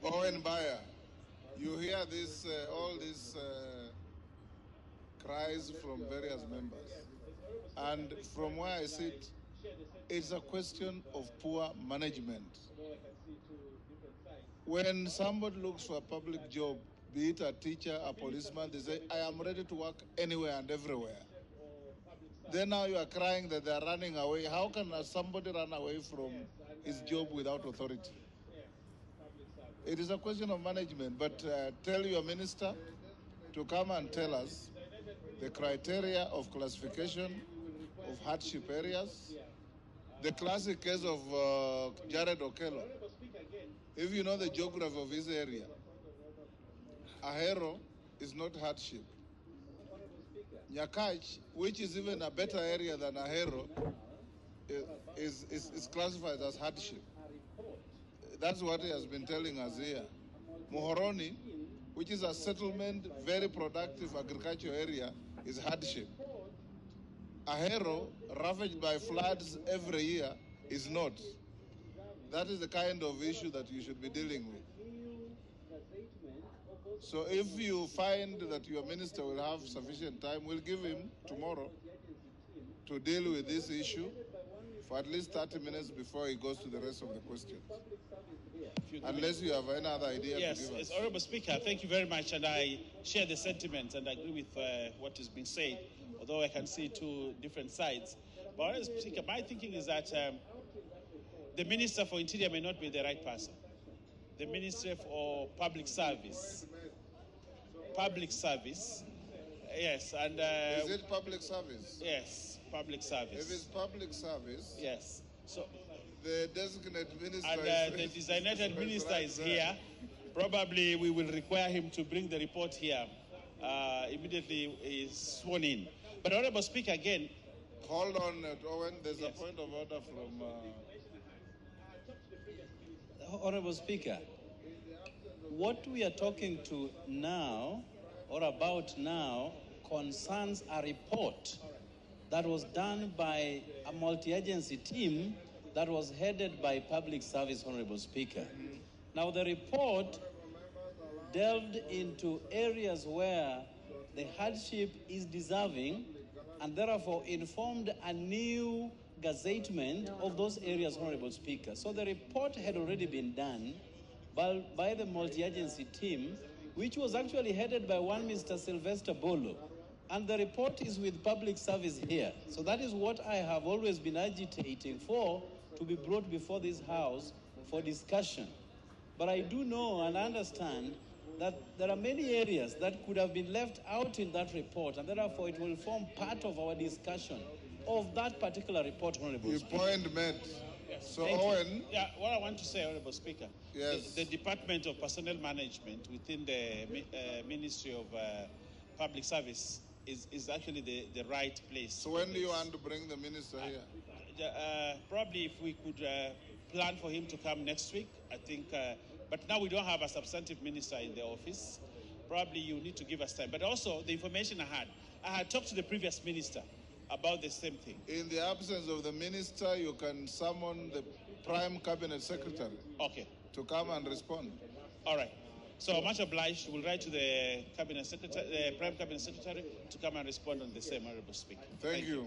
Owen Bayer, you hear this, all these cries from various members. And from where I sit, it's a question of poor management. When somebody looks for a public job, be it a teacher, a policeman, they say, I am ready to work anywhere and everywhere. Then now you are crying that they are running away. How can somebody run away from his job without authority? It is a question of management, but tell your minister to come and tell us the criteria of classification of hardship areas. The classic case of Jared Okello. If you know the geography of his area, Ahero is not hardship. Nyakach, which is even a better area than Ahero, is classified as hardship. That's what he has been telling us here. Muhoroni, which is a settlement, very productive agricultural area, is hardship. Ahero, ravaged by floods every year, is not. That is the kind of issue that you should be dealing with. So if you find that your minister will have sufficient time, we'll give him tomorrow to deal with this issue for at least 30 minutes before he goes to the rest of the questions. Unless you have any other idea yes, to give us. Yes, Honorable Speaker, thank you very much, and I share the sentiments and agree with what is being said, although I can see two different sides. But Honorable Speaker, my thinking is that the Minister for Interior may not be the right person. The Ministry for Public Service. Public Service, yes, and... is it public service? Yes, public service. If it's public service... Yes. So the designated minister and the designated minister is here. Probably we will require him to bring the report here immediately is sworn in. But Honorable Speaker, again... Hold on, Owen. There's a point of order from... Honorable Speaker, what we are talking to now, or about now, concerns a report that was done by a multi-agency team that was headed by Public Service, Honorable Speaker. Now, the report delved into areas where the hardship is deserving and therefore informed a new gazettement of those areas, Honorable Speaker. So the report had already been done by the multi-agency team, which was actually headed by one Mr. Sylvester Bolo. And the report is with Public Service here. So that is what I have always been agitating for, to be brought before this House for discussion. But I do know and understand that there are many areas that could have been left out in that report, and therefore it will form part of our discussion of that particular report, Honorable Speaker. Your point made. Yes. So, Owen... Yeah, what I want to say, Honorable Speaker, yes. The Department of Personnel Management within the Ministry of Public Service is actually the right place. So when do you want to bring the minister here? Probably if we could plan for him to come next week, I think. But now we don't have a substantive minister in the office. Probably you need to give us time. But also the information I had talked to the previous minister about the same thing. In the absence of the minister, you can summon the Prime Cabinet Secretary. Okay. To come and respond. All right. So much obliged. We'll write to the Cabinet Secretary, the Prime Cabinet Secretary, to come and respond on the same, Honorable Speaker. Thank you.